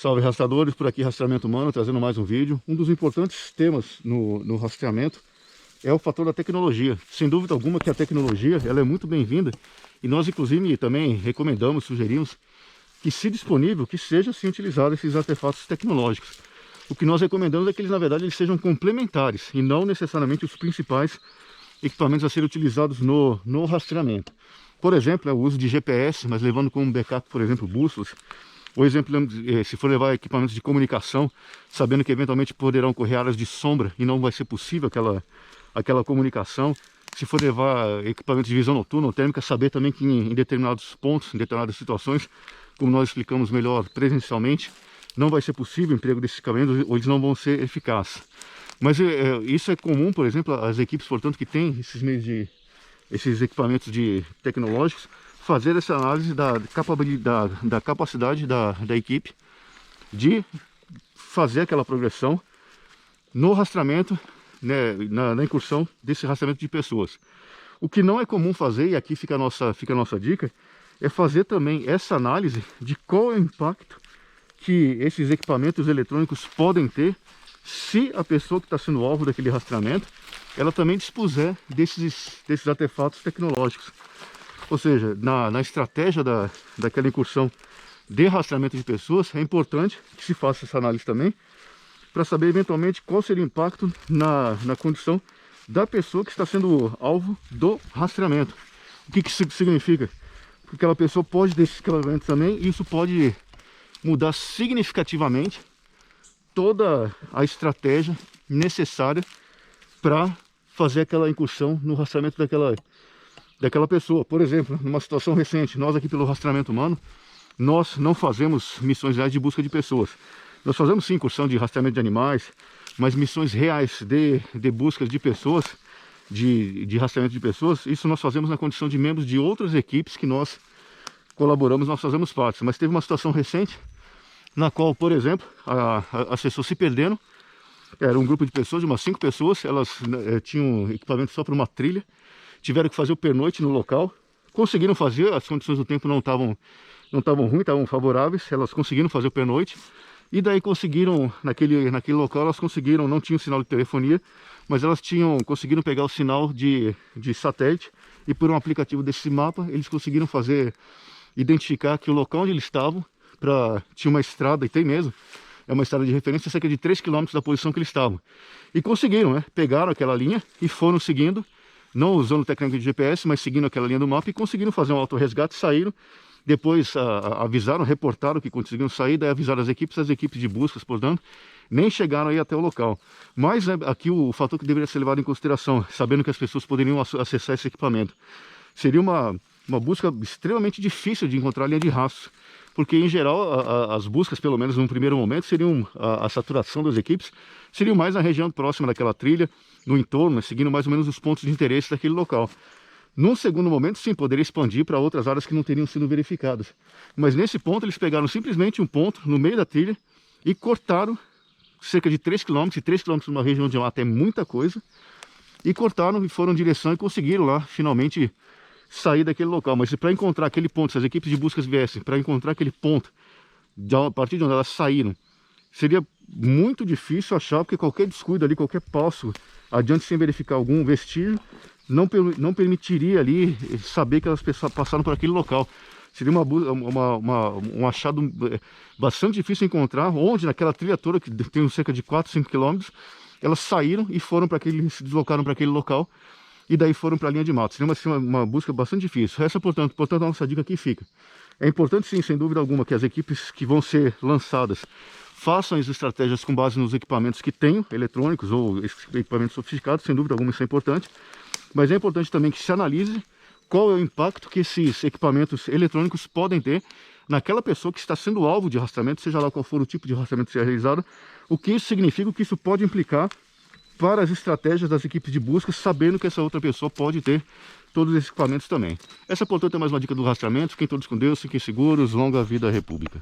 Salve rastreadores, por aqui Rastreamento Humano, trazendo mais um vídeo. Um dos importantes temas no rastreamento é o fator da tecnologia. Sem dúvida alguma que a tecnologia ela é muito bem-vinda e nós inclusive também recomendamos, sugerimos que, se disponível, que seja sim utilizado esses artefatos tecnológicos. O que nós recomendamos é que eles, na verdade, eles sejam complementares e não necessariamente os principais equipamentos a serem utilizados no rastreamento. Por exemplo, o uso de GPS, mas levando como backup, por exemplo, bússolas. Ou exemplo, se for levar equipamentos de comunicação, sabendo que eventualmente poderão ocorrer áreas de sombra e não vai ser possível aquela comunicação. Se for levar equipamentos de visão noturna ou térmica, saber também que em determinados pontos, em determinadas situações, como nós explicamos melhor presencialmente, não vai ser possível o emprego desses equipamentos ou eles não vão ser eficazes. Mas isso é comum, por exemplo, as equipes, portanto, que têm esses equipamentos tecnológicos, fazer essa análise da capacidade da equipe de fazer aquela progressão no rastreamento, né, na incursão desse rastreamento de pessoas. O que não é comum fazer, e aqui fica a nossa dica, é fazer também essa análise de qual é o impacto que esses equipamentos eletrônicos podem ter se a pessoa que está sendo alvo daquele rastreamento, ela também dispuser desses artefatos tecnológicos. Ou seja, na estratégia daquela incursão de rastreamento de pessoas, é importante que se faça essa análise também, para saber eventualmente qual seria o impacto na condição da pessoa que está sendo alvo do rastreamento. O que isso significa? Que aquela pessoa pode ter esses equipamentos também, e isso pode mudar significativamente toda a estratégia necessária para fazer aquela incursão no rastreamento daquela pessoa. Por exemplo, numa situação recente, nós aqui pelo Rastreamento Humano, nós não fazemos missões reais de busca de pessoas. Nós fazemos sim incursão de rastreamento de animais, mas missões reais de busca de pessoas, de rastreamento de pessoas, isso nós fazemos na condição de membros de outras equipes que nós colaboramos, nós fazemos parte. Mas teve uma situação recente na qual, por exemplo, as pessoas se perderam. Era um grupo de pessoas, de umas 5 pessoas, elas tinham equipamento só para uma trilha, tiveram que fazer o pernoite no local, conseguiram fazer, as condições do tempo não estavam ruins, estavam favoráveis, elas conseguiram fazer o pernoite, e daí conseguiram, naquele local, elas conseguiram, não tinham sinal de telefonia, mas elas conseguiram pegar o sinal de satélite, e por um aplicativo desse mapa, eles conseguiram identificar que o local onde eles estavam, tinha uma estrada, e tem mesmo, é uma estrada de referência, cerca de 3 km da posição que eles estavam. E conseguiram, né? Pegaram aquela linha e foram seguindo, não usando técnica de GPS, mas seguindo aquela linha do mapa, e conseguiram fazer um autorresgate, saíram. Depois avisaram, reportaram que conseguiram sair, daí avisaram as equipes de buscas, portanto, nem chegaram aí até o local. Mas aqui o fator que deveria ser levado em consideração, sabendo que as pessoas poderiam acessar esse equipamento, seria uma busca extremamente difícil de encontrar a linha de rastro, porque em geral as buscas, pelo menos num primeiro momento, seriam a saturação das equipes, seriam mais na região próxima daquela trilha, no entorno, né, seguindo mais ou menos os pontos de interesse daquele local. Num segundo momento, sim, poderia expandir para outras áreas que não teriam sido verificadas. Mas nesse ponto eles pegaram simplesmente um ponto no meio da trilha e cortaram cerca de 3 km, e 3 km numa região de mata é muita coisa, e cortaram e foram em direção e conseguiram lá finalmente sair daquele local. Mas para encontrar aquele ponto, se as equipes de buscas viessem para encontrar aquele ponto a partir de onde elas saíram, seria muito difícil achar, porque qualquer descuido ali, qualquer passo adiante sem verificar algum vestígio, não permitiria ali saber que elas passaram por aquele local. Seria um achado bastante difícil de encontrar, onde naquela trilha toda, que tem cerca de 4, 5 km, elas saíram e se deslocaram para aquele local, e daí foram para a linha de mata. Seria uma busca bastante difícil. Essa, portanto, a nossa dica aqui fica. É importante, sim, sem dúvida alguma, que as equipes que vão ser lançadas façam as estratégias com base nos equipamentos que tenham, eletrônicos ou equipamentos sofisticados, sem dúvida alguma isso é importante. Mas é importante também que se analise qual é o impacto que esses equipamentos eletrônicos podem ter naquela pessoa que está sendo alvo de rastreamento, seja lá qual for o tipo de rastreamento que seja realizado, o que isso significa, o que isso pode implicar para as estratégias das equipes de busca, sabendo que essa outra pessoa pode ter todos esses equipamentos também. Essa, portanto, é mais uma dica do rastreamento. Fiquem todos com Deus, fiquem seguros, longa vida à República.